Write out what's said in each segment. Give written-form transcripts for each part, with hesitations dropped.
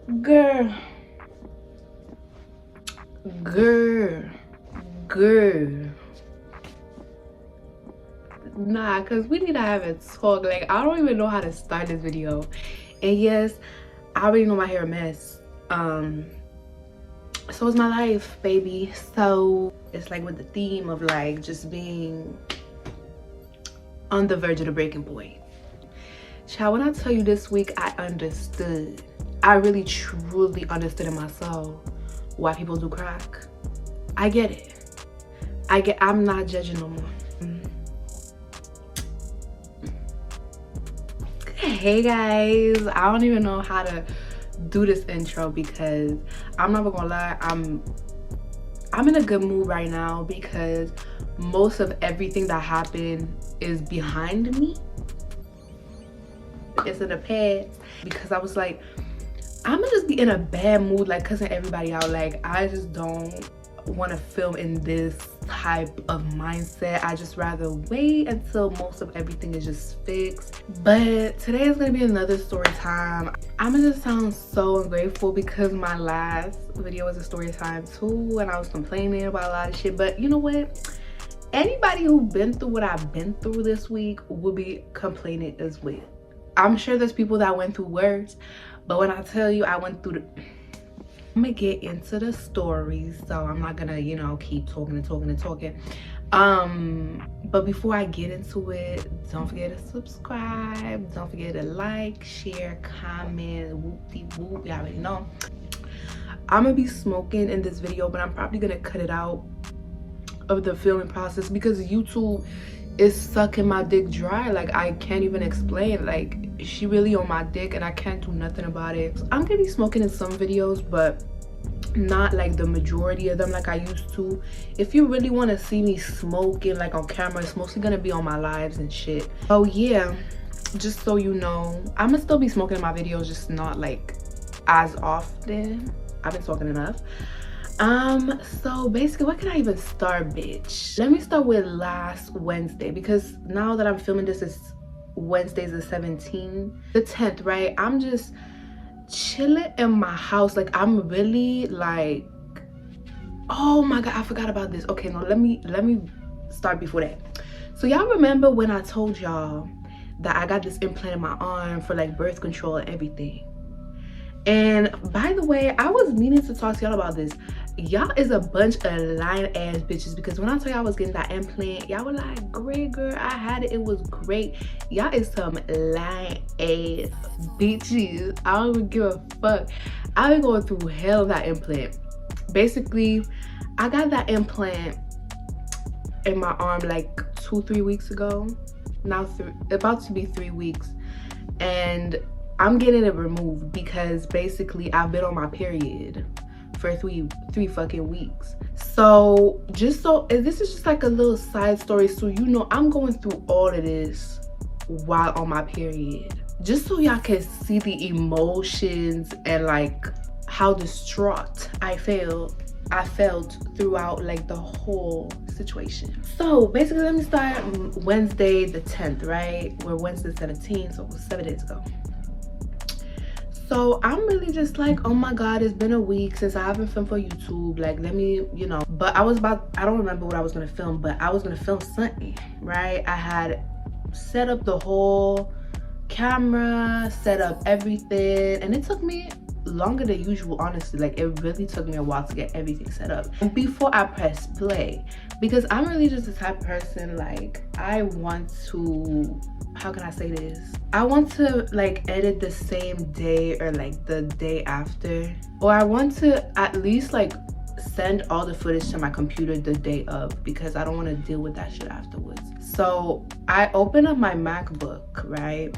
Girl, girl, girl. Nah, cause we need to have a talk. Like, I don't even know how to start this video. And yes, I already know my hair a mess. So is my life, baby. So it's like with the theme of like just being on the verge of the breaking point. Child, when I tell you this week, I understood. I really truly understood in my soul why people do crack. I get it. I'm not judging no more. Hey guys, I don't even know how to do this intro because I'm not gonna lie, I'm in a good mood right now because most of everything that happened is behind me. It's in the past because I was like, I'm gonna just be in a bad mood, like cussing everybody out. Like, I just don't want to film in this type of mindset. I just rather wait until most of everything is just fixed. But today is gonna be another story time. I'm gonna just sound so ungrateful because my last video was a story time too, and I was complaining about a lot of shit. But you know what? Anybody who's been through what I've been through this week will be complaining as well. I'm sure there's people that went through worse, but when I tell you I went through I'm gonna get into the stories, so I'm not gonna, you know, keep talking and talking and talking. But before I get into it, don't forget to subscribe, don't forget to like, share, comment, whoop-de-whoop, you already know. I'm gonna be smoking in this video, but I'm probably gonna cut it out of the filming process because YouTube is sucking my dick dry. Like, I can't even explain. Like, she really on my dick and I can't do nothing about it. So I'm gonna be smoking in some videos, but not like the majority of them like I used to. If you really want to see me smoking like on camera, it's mostly gonna be on my lives and shit. Oh yeah, just so you know, I'm gonna still be smoking in my videos, just not like as often. I've been smoking enough. So basically, what can I even start, bitch? Let me start with last Wednesday, because now that I'm filming this, is Wednesday's the 17th, the 10th, right? I'm just chilling in my house. Like, I'm really like, oh my god, I forgot about this. Okay, no, let me start before that. So y'all remember when I told y'all that I got this implant in my arm for like birth control and everything? And by the way, I was meaning to talk to y'all about this. Y'all is a bunch of lying ass bitches, because when I told y'all I was getting that implant, y'all were like, great girl, I had it, it was great. Y'all is some lying ass bitches. I don't even give a fuck. I've been going through hell of that implant. Basically, I got that implant in my arm like 2-3 weeks ago. Now about to be 3 weeks, and I'm getting it removed because basically I've been on my period for three fucking weeks. So this is just like a little side story, so you know I'm going through all of this while on my period, just so y'all can see the emotions and like how distraught I felt throughout like the whole situation. So basically, let me start Wednesday the 10th, right? We're Wednesday 17th, so it was 7 days ago. So I'm really just like, oh my god, it's been a week since I haven't filmed for YouTube. Like, let me, you know. But I don't remember what I was gonna film, but I was gonna film something, right? I had set up the whole camera, set up everything, and it took me longer than usual, honestly. Like, it really took me a while to get everything set up before I press play, because I'm really just the type of person, like, I want to, how can I say this? I want to like edit the same day or like the day after, or I want to at least like send all the footage to my computer the day of, because I don't want to deal with that shit afterwards. So I opened up my MacBook, right,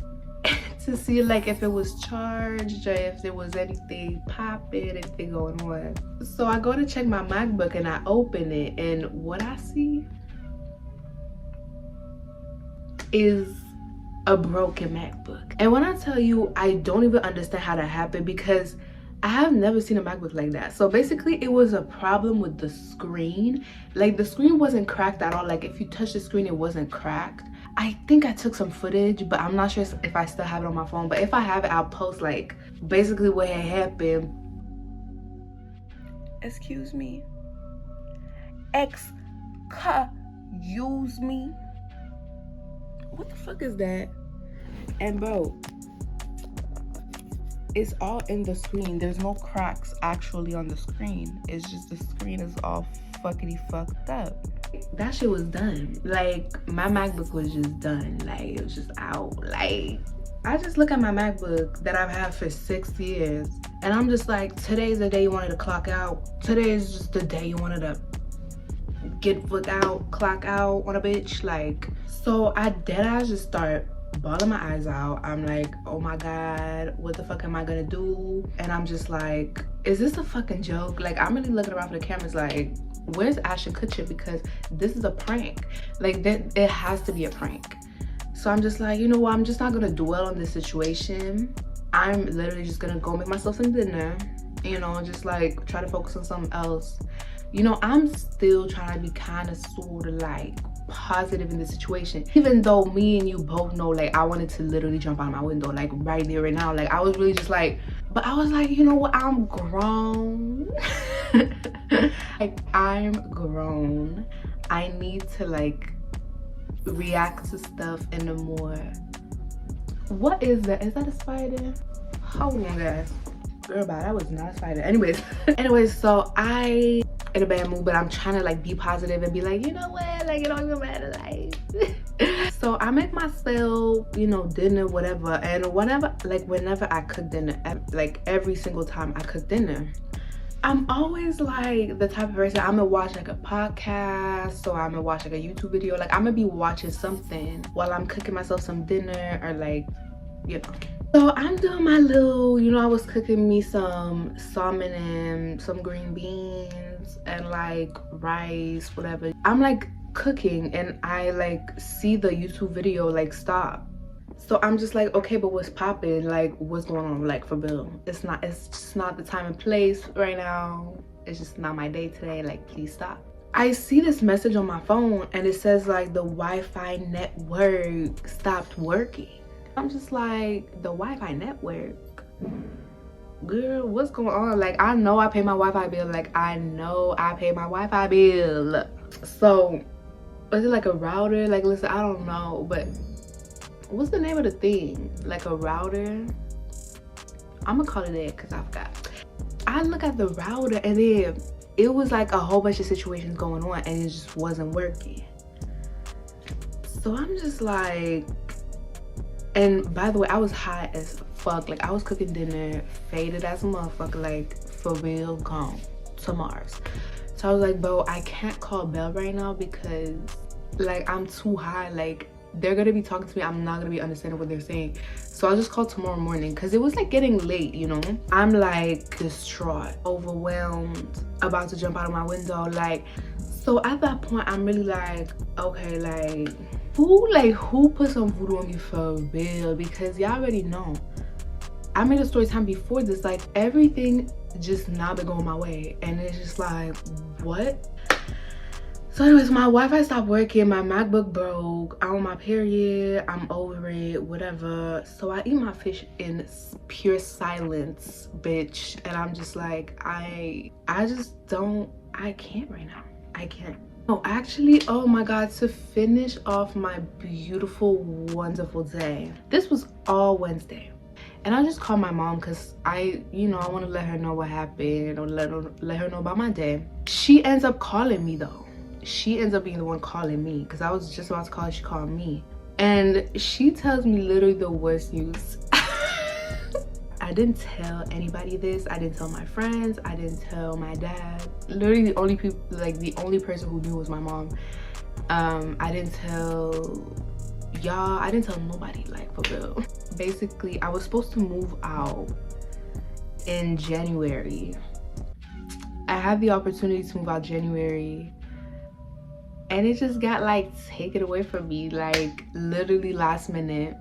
to see like if it was charged or if there was anything popping, anything going on. So I go to check my MacBook and I open it, and what I see is a broken MacBook. And when I tell you, I don't even understand how that happened, because I have never seen a MacBook like that. So basically, it was a problem with the screen. Like, the screen wasn't cracked at all. Like, if you touch the screen, it wasn't cracked. I think I took some footage, but I'm not sure if I still have it on my phone. But if I have it, I'll post like basically what had happened. Excuse me. Excuse me. What the fuck is that? And bro, it's all in the screen. There's no cracks actually on the screen. It's just the screen is all fuckity fucked up. That shit was done. Like, my MacBook was just done. Like, it was just out. Like, I just look at my MacBook that I've had for 6 years, and I'm just like, today's the day you wanted to clock out. Today is just the day you wanted to get foot out, clock out on a bitch. Like, so I deadass just start bawling my eyes out. I'm like, oh my god, what the fuck am I gonna do? And I'm just like, is this a fucking joke? Like, I'm really looking around for the cameras like, where's Ashton Kutcher? Because this is a prank. Like, that it has to be a prank. So I'm just like, you know what, I'm just not gonna dwell on this situation. I'm literally just gonna go make myself some dinner, you know, just like try to focus on something else. You know, I'm still trying to be kind of sort of like positive in this situation, even though me and you both know, like, I wanted to literally jump out of my window, like right there right now. Like, I was really just like, but I was like, you know what, I'm grown. Like, I'm grown. I need to like react to stuff in a more, what is that? Is that a spider? Hold on guys, girl, bye, that was not a spider. Anyways so I in a bad mood, but I'm trying to like be positive and be like, you know what, like, it don't even matter, like. So I make myself, you know, dinner, whatever. And whenever I cook dinner, like every single time I cook dinner, I'm always like the type of person, I'm gonna watch like a podcast, or I'm gonna watch like a YouTube video. Like, I'm gonna be watching something while I'm cooking myself some dinner, or like, you know. So I'm doing my little, you know, I was cooking me some salmon and some green beans and like rice, whatever. I'm like cooking and I like see the YouTube video like stop. So I'm just like, okay, but what's popping? Like, what's going on? Like, for real, it's just not the time and place right now. It's just not my day today. Like, please stop. I see this message on my phone and it says like the Wi-Fi network stopped working. I'm just like, the Wi-Fi network? Girl, what's going on? Like, I know I pay my Wi-Fi bill. Like, I know I pay my Wi-Fi bill. So, is it like a router? Like, listen, I don't know, but what's the name of the thing? Like a router? I'm gonna call it that because I forgot. I look at the router and then it was like a whole bunch of situations going on and it just wasn't working. So I'm just like, and by the way, I was hot as fuck. Like, I was cooking dinner, faded as a motherfucker, like for real, gone to Mars. So I was like, bro, I can't call Belle right now because like I'm too high. Like, they're gonna be talking to me, I'm not gonna be understanding what they're saying. So I'll just call tomorrow morning because it was like getting late, you know. I'm like distraught, overwhelmed, about to jump out of my window. Like, so at that point I'm really like, okay, like who put some voodoo on me for real? Because y'all already know I made a story time before this, like everything just not been going my way, and it's just like, what? So anyways, my Wi-Fi stopped working, my MacBook broke, I'm on my period, I'm over it, whatever. So I eat my fish in pure silence, bitch. And I'm just like, I can't right now. I can't. Oh, actually, oh my God, to finish off my beautiful, wonderful day. This was all Wednesday. And I just called my mom because I want to let her know what happened, or let her know about my day. She ends up calling me though. She ends up being the one calling me because I was just about to call her. She called me and she tells me literally the worst news. I didn't tell anybody this. I didn't tell my friends. I didn't tell my dad. Literally the only people, like the only person who knew was my mom. I didn't tell y'all. I didn't tell nobody, like, for real. Basically, I was supposed to move out in January. I had the opportunity to move out January, and it just got like taken away from me, like literally last minute.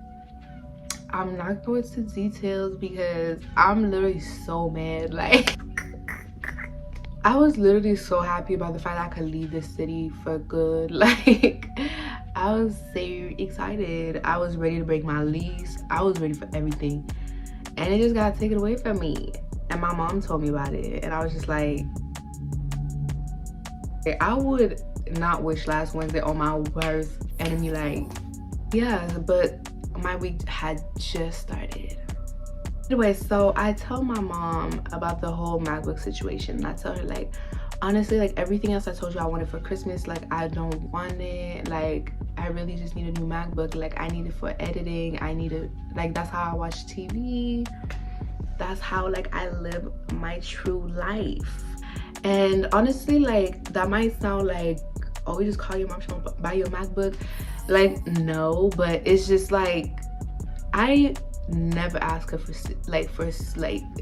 I'm not going into details because I'm literally so mad. Like, I was literally so happy about the fact that I could leave this city for good. Like, I was so excited. I was ready to break my lease. I was ready for everything. And it just got taken away from me. And my mom told me about it. And I was just like, I would not wish last Wednesday on my worst enemy. Like, yeah, but my week had just started. Anyway, so I tell my mom about the whole MacBook situation. And I tell her, like, honestly, like, everything else I told you I wanted for Christmas, like, I don't want it. Like, I really just need a new MacBook. Like, I need it for editing. I need it, like, that's how I watch TV. That's how, like, I live my true life. And honestly, like, that might sound like, oh, you just call your mom, she won't buy you a MacBook. Like, no, but it's just like, I never ask her for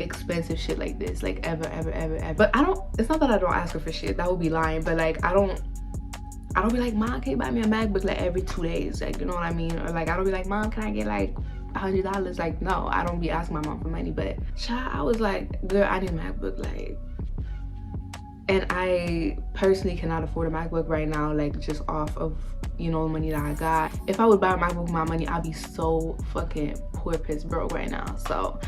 expensive shit like this, like, ever. But I don't, it's not that I don't ask her for shit, that would be lying, but like, I don't be like, mom, can you buy me a MacBook like every 2 days, like, you know what I mean? Or like, I don't be like, mom, can I get like $100? Like, no, I don't be asking my mom for money. But child, I was like, girl, I need a MacBook, like, and I personally cannot afford a MacBook right now, like, just off of, you know, the money that I got. If I would buy a MacBook with my money, I'd be so fucking poor piss broke right now. So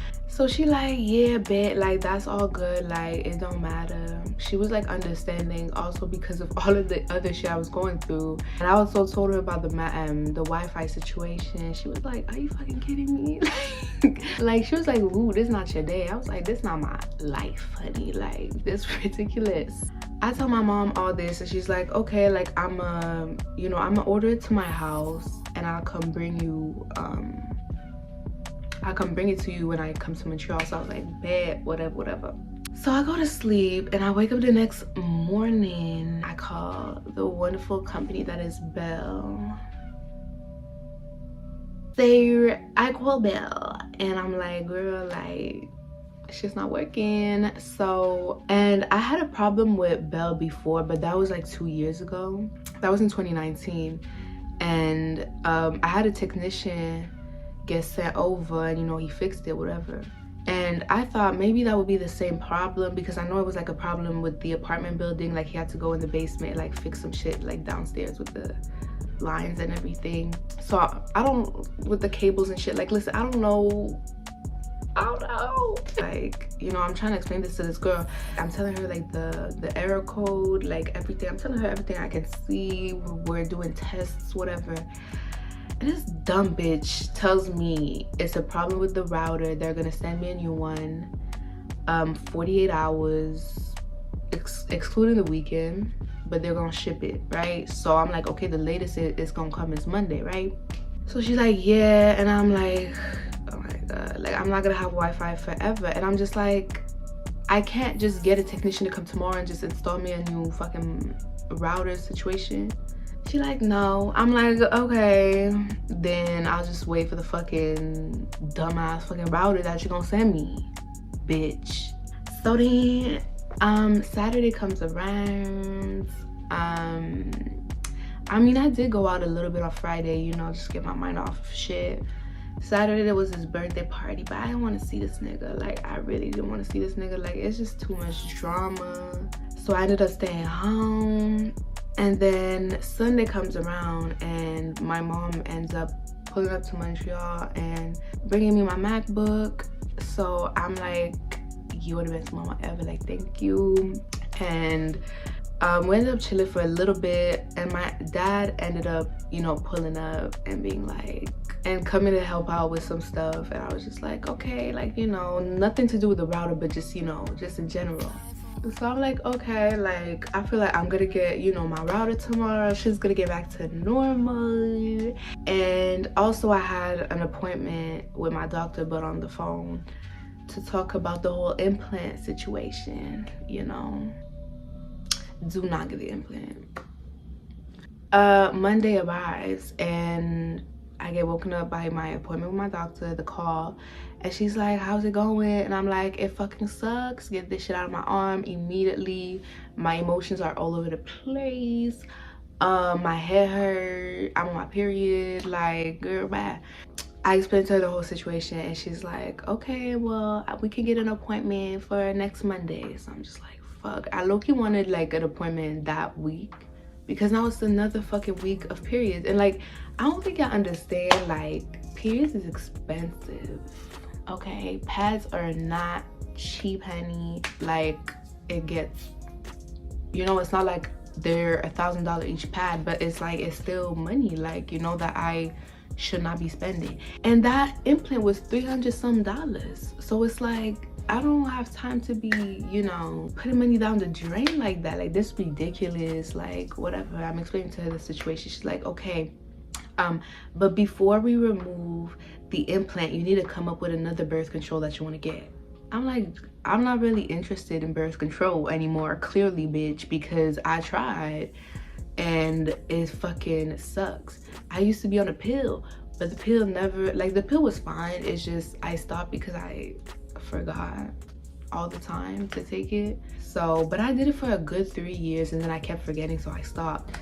she like, yeah, bet, like, that's all good, like, it don't matter. She was like understanding, also because of all of the other shit I was going through. And I also told her about the Wi-Fi situation. She was like, are you fucking kidding me? Like, she was like, ooh, this not your day. I was like, this not my life, honey, like, this ridiculous. I tell my mom all this, and she's like, okay, like, I'ma order it to my house, and I'll come bring it to you when I come to Montreal. So I was like, bet, whatever. So I go to sleep, and I wake up the next morning. I call the wonderful company that is Bell. I call Bell, and I'm like, girl, like, shit's not working. So, and I had a problem with Bell before, but that was like 2 years ago. That was in 2019. And I had a technician get sent over, and, you know, he fixed it, whatever. And I thought maybe that would be the same problem, because I know it was like a problem with the apartment building. Like, he had to go in the basement, like, fix some shit like downstairs with the lines and everything. So I don't, with the cables and shit, like, listen, I don't know, like, you know, I'm trying to explain this to this girl. I'm telling her like the error code, like, everything. I'm telling her everything I can see. We're doing tests, whatever. And this dumb bitch tells me it's a problem with the router. They're gonna send me a new one, 48 hours excluding the weekend, but they're gonna ship it, right? So I'm like, okay, the latest it's gonna come is Monday, right? So she's like, yeah. And I'm like, oh my god, like, I'm not gonna have Wi-Fi forever. And I'm just like, I can't just get a technician to come tomorrow and just install me a new fucking router situation. She like, no. I'm like, okay, then I'll just wait for the fucking dumbass fucking router that you're gonna send me, bitch. So then Saturday comes around. I mean, I did go out a little bit on Friday, you know, just get my mind off of shit. Saturday there was his birthday party, but I didn't want to see this nigga. Like, I really didn't want to see this nigga. Like, it's just too much drama. So I ended up staying home. And then Sunday comes around, and my mom ends up pulling up to Montreal and bringing me my MacBook. So I'm like, you're the best mama ever, like, thank you. And we ended up chilling for a little bit, and my dad ended up, you know, pulling up and being like, and coming to help out with some stuff. And I was just like, okay, like, you know, nothing to do with the router, but just, you know, just in general. So I'm like, okay, like, I feel like I'm gonna get, you know, my router tomorrow. She's gonna get back to normal. And also I had an appointment with my doctor, but on the phone, to talk about the whole implant situation, you know. Do not get the implant. Monday arrives, and I get woken up by my appointment with my doctor, the call, and she's like, how's it going? And I'm like, it fucking sucks. Get this shit out of my arm immediately. My emotions are all over the place. My head hurt. I'm on my period. Like, girl, bad. I explained to her the whole situation, and she's like, okay, well, we can get an appointment for next Monday. So I'm just like, fuck. I low-key wanted like an appointment that week, because now it's another fucking week of periods. And like, I don't think y'all understand, like, periods is expensive, okay? Pads are not cheap, honey. Like, it gets, you know, it's not like they're $1,000 each pad, but it's like, it's still money, like, you know, that I should not be spending. And that implant was $300 some. So it's like, I don't have time to be, you know, putting money down the drain like that. Like, this is ridiculous, like, whatever. I'm explaining to her the situation. She's like, okay, but before we remove the implant, you need to come up with another birth control that you want to get. I'm like, I'm not really interested in birth control anymore, clearly, bitch, because I tried and it fucking sucks. I used to be on a pill, but the pill never, like, the pill was fine. It's just I stopped because I forgot all the time to take it. So, but I did it for a good 3 years and then I kept forgetting, so I stopped.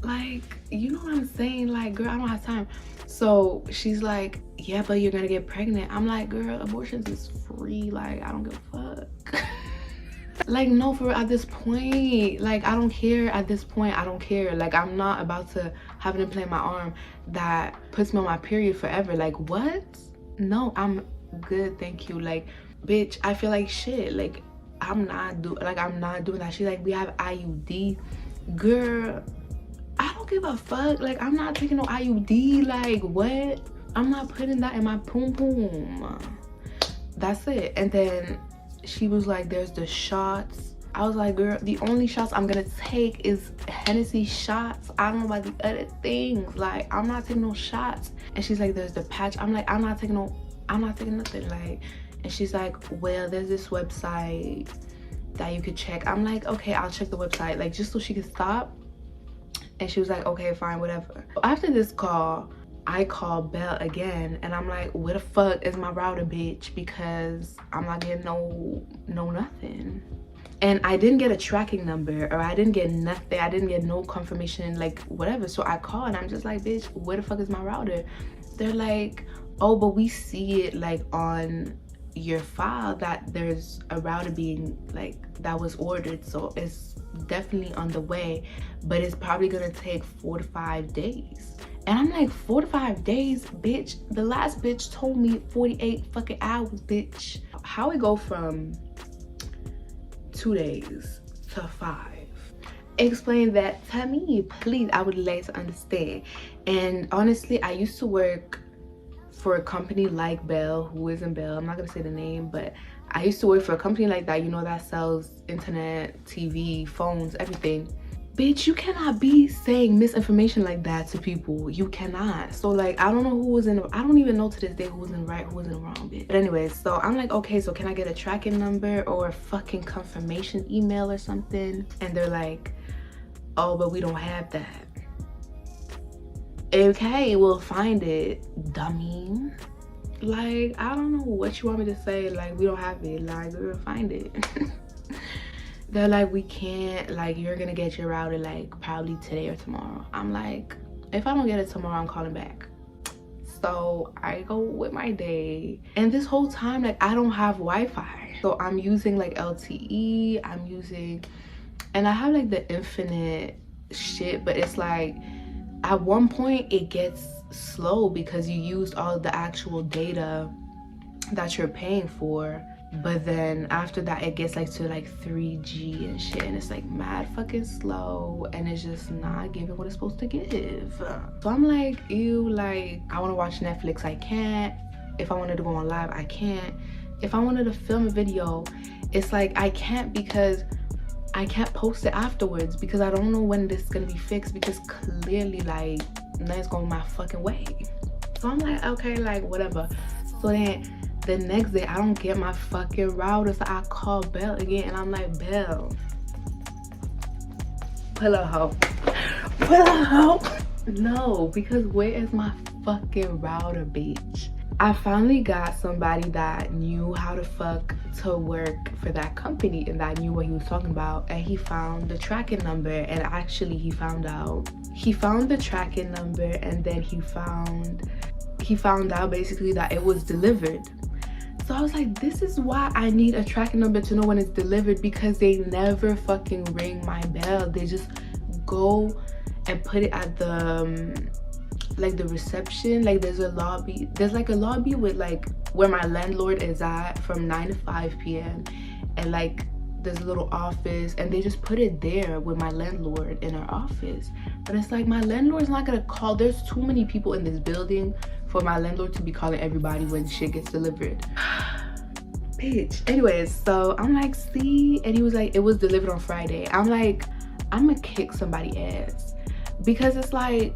Like, you know what I'm saying? Like, girl, I don't have time. So she's like, yeah, but you're gonna get pregnant. I'm like, girl, abortions is free. Like, I don't give a fuck. Like, no, for at this point, like, I don't care. At this point, I don't care. Like, I'm not about to have an implant in my arm that puts me on my period forever. Like, what? No, I'm good, thank you. Like, bitch, I feel like shit. Like, I'm not doing that. She's like, we have IUD. Girl, I don't give a fuck. Like, I'm not taking no IUD. Like, what? I'm not putting that in my poom poom. That's it. And then she was like, there's the shots. I was like, girl, the only shots I'm gonna take is Hennessy shots. I don't know about the other things. Like, I'm not taking no shots. And she's like, there's the patch. I'm like, I'm not taking nothing. Like, and she's like, well, there's this website that you could check. I'm like, okay, I'll check the website, like, just so she could stop. And she was like, okay, fine, whatever. After this call, I called Belle again and I'm like, where the fuck is my router, bitch? Because I'm not getting no nothing. And I didn't get a tracking number, or I didn't get nothing. I didn't get no confirmation, like, whatever. So I called and I'm just like, bitch, where the fuck is my router? They're like, oh, but we see it, like, on your file that there's a router being, like, that was ordered. So it's definitely on the way, but it's probably gonna take 4 to 5 days. And I'm like, 4 to 5 days, bitch? The last bitch told me 48 fucking hours, bitch. How it go from 2 days to 5? Explain that to me, please. I would like to understand. And honestly, I used to work for a company like Belle, who isn't Belle, I'm not gonna say the name, but I used to work for a company like that, you know, that sells internet, TV, phones, everything. Bitch, you cannot be saying misinformation like that to people. You cannot. So, like, I don't know who was in, I don't even know to this day who was in right, who was in wrong, bitch. But anyways, so I'm like, okay, so can I get a tracking number or a fucking confirmation email or something? And they're like, oh, but we don't have that. Okay, we'll find it, dummy. Like, I don't know what you want me to say. Like, we don't have it. Like, we'll find it. They're like, we can't, like, you're gonna get your router, like, probably today or tomorrow. I'm like, if I don't get it tomorrow, I'm calling back. So I go with my day, and this whole time, like, I don't have Wi-Fi. So I'm using, like, LTE, and I have, like, the infinite shit, but it's like, at one point it gets slow because you used all the actual data that you're paying for. But then after that, it gets like to like 3G and shit, and it's like mad fucking slow, and it's just not giving what it's supposed to give. So I'm like, ew, like, I want to watch Netflix, I can't. If I wanted to go on live, I can't. If I wanted to film a video, it's like I can't, because I can't post it afterwards, because I don't know when this is gonna be fixed, because clearly, like, nothing's going my fucking way. So I'm like, okay, like, whatever. So then the next day, I don't get my fucking router, so I call Belle again, and I'm like, Belle, pull up, hoe. Pull up, hoe. No, because where is my fucking router, bitch? I finally got somebody that knew how to fuck to work for that company, and that knew what he was talking about, and he found the tracking number. And actually, he found the tracking number, and then he found out basically that it was delivered. So I was like, this is why I need a tracking number to know when it's delivered, because they never fucking ring my bell. They just go and put it at the like the reception. Like there's a lobby, there's like a lobby with like where my landlord is at from 9 to 5 p.m. and like there's a little office, and they just put it there with my landlord in her office. But it's like my landlord's not gonna call. There's too many people in this building for my landlord to be calling everybody when shit gets delivered. Bitch. Anyways, so I'm like, see, and he was like, it was delivered on Friday. I'm like, I'm gonna kick somebody's ass, because it's like,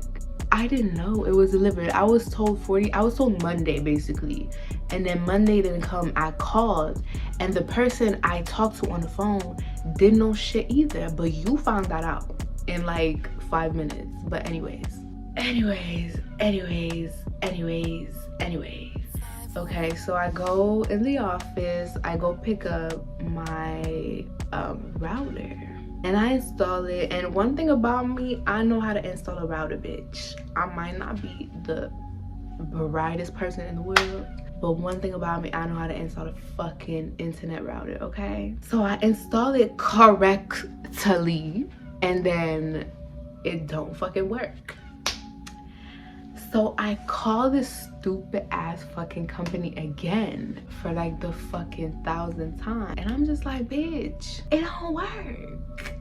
I didn't know it was delivered. I was told Monday basically, and then Monday didn't come. I called, and the person I talked to on the phone didn't know shit either, but you found that out in like 5 minutes. But anyways, okay, so I go in the office, I go pick up my router, and I install it. And one thing about me, I know how to install a router, bitch. I might not be the brightest person in the world, but one thing about me, I know how to install a fucking internet router, okay? So I install it correctly, and then it don't fucking work. So I call this stupid ass fucking company again for like the fucking 1,000th time, and I'm just like, bitch, it don't work.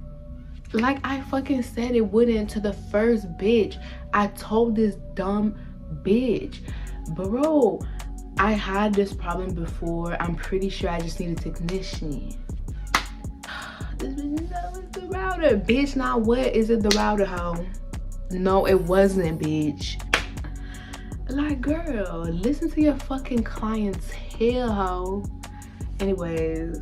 Like I fucking said it wouldn't to the first bitch. I told this dumb bitch, bro, I had this problem before. I'm pretty sure I just need a technician. This bitch, no, it's the router. Bitch, now what? Is it the router, hoe? No, it wasn't, bitch. Like, girl, listen to your fucking clients here, hoe. Anyways,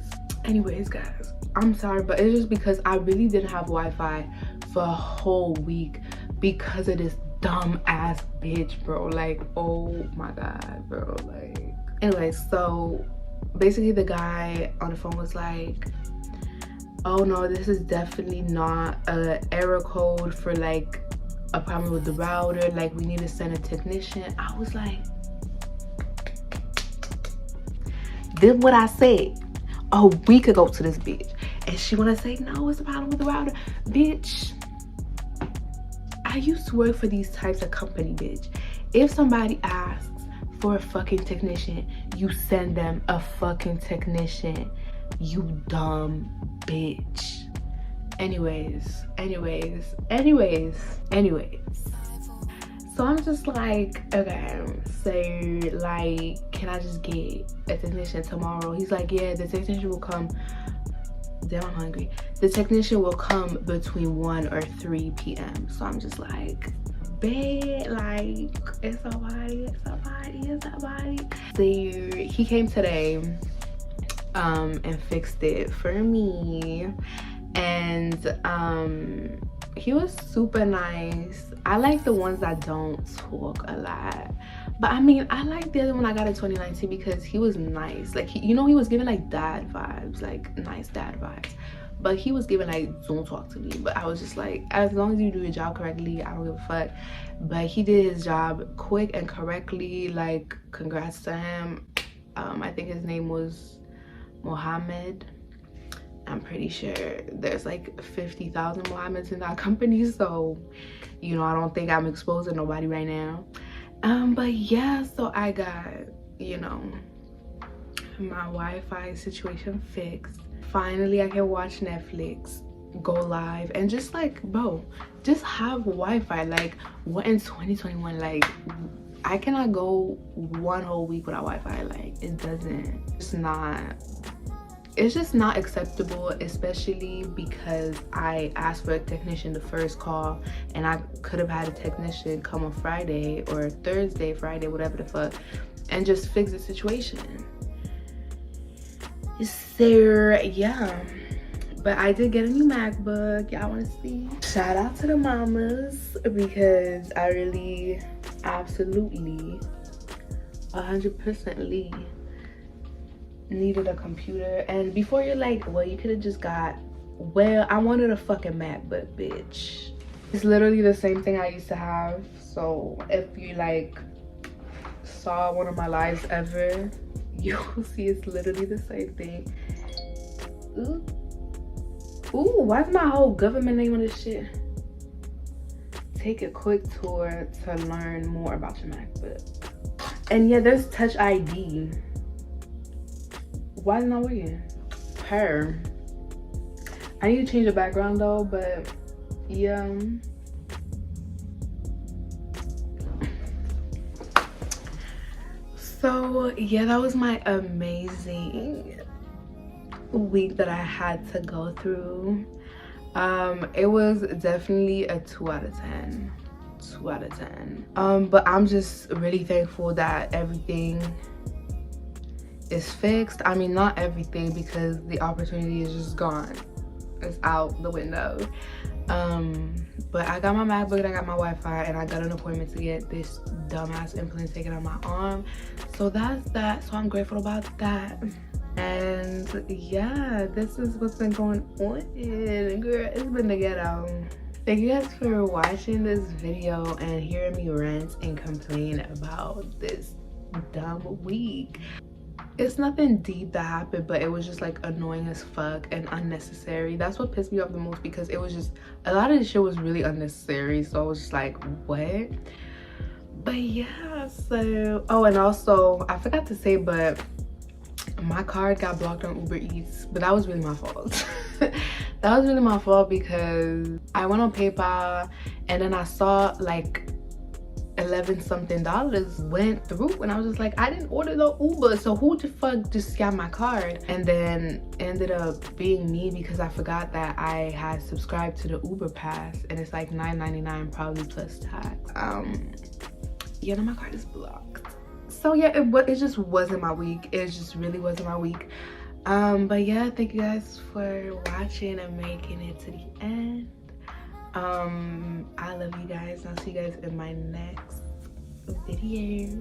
guys, I'm sorry, but it's just because I really didn't have Wi-Fi for a whole week because of this dumb ass bitch, bro. Like, oh my god, bro. Like, anyways, so basically the guy on the phone was like, oh no, this is definitely not a error code for like a problem with the router, like we need to send a technician. I was like, did what I said a week ago to this bitch, and she wanna say no, it's a problem with the router. Bitch, I used to work for these types of company, bitch. If somebody asks for a fucking technician, you send them a fucking technician, you dumb bitch. Anyways, so I'm just like, okay, so like, can I just get a technician tomorrow? He's like, yeah, the technician will come. Damn, I'm hungry. The technician will come between 1 or 3 p.m. So I'm just like, babe, like, it's somebody. So he came today and fixed it for me, and he was super nice. I like the ones that don't talk a lot, but I mean, I like the other one I got in 2019 because he was nice. Like, he was giving like dad vibes, like nice dad vibes, but he was giving like don't talk to me. But I was just like, as long as you do your job correctly, I don't give a fuck. But he did his job quick and correctly. Like, congrats to him. I think his name was Mohammed. I'm pretty sure there's like 50,000 Mohammeds in that company, so you know, I don't think I'm exposing nobody right now. But yeah, so I got, you know, my Wi-Fi situation fixed. Finally, I can watch Netflix, go live, and just like, bro, just have Wi-Fi. Like, what in 2021? Like, I cannot go one whole week without Wi-Fi. Like, it's just not acceptable, especially because I asked for a technician the first call, and I could have had a technician come on Friday or Thursday, Friday, whatever the fuck, and just fix the situation. So yeah, but I did get a new MacBook. Y'all want to see? Shout out to the mamas, because I really absolutely 100% needed a computer. And before you're like, well, you could have just got, well, I wanted a fucking MacBook, bitch. It's literally the same thing I used to have. So if you like saw one of my lives ever, you'll see it's literally the same thing. Ooh, why's my whole government name on this shit? take a quick tour to learn more about your MacBook. And yeah, there's Touch ID. Why is it not working? Her. I need to change the background though, but yeah. So yeah, that was my amazing week that I had to go through. It was definitely a 2 out of 10. 2 out of 10. But I'm just really thankful that everything is fixed. I mean, not everything, because the opportunity is just gone. It's out the window. But I got my MacBook and I got my Wi-Fi, and I got an appointment to get this dumbass implant taken out my arm. So that's that. So I'm grateful about that. And yeah, this is what's been going on. Girl, it's been the ghetto. Thank you guys for watching this video and hearing me rant and complain about this dumb week. It's nothing deep that happened, but it was just like annoying as fuck and unnecessary. That's what pissed me off the most, because it was just, a lot of the shit was really unnecessary. So I was just like, what? But yeah, so, oh, and also I forgot to say, but my card got blocked on Uber Eats, but that was really my fault. That was really my fault, because I went on PayPal and then I saw like 11 something dollars went through, and I was just like, I didn't order the Uber, so who the fuck just scammed my card? And then ended up being me, because I forgot that I had subscribed to the Uber Pass, and it's like $9.99 probably plus tax. Yeah, now my card is blocked. So yeah, it just wasn't my week. It just really wasn't my week. But yeah, thank you guys for watching and making it to the end. I love you guys. I'll see you guys in my next video.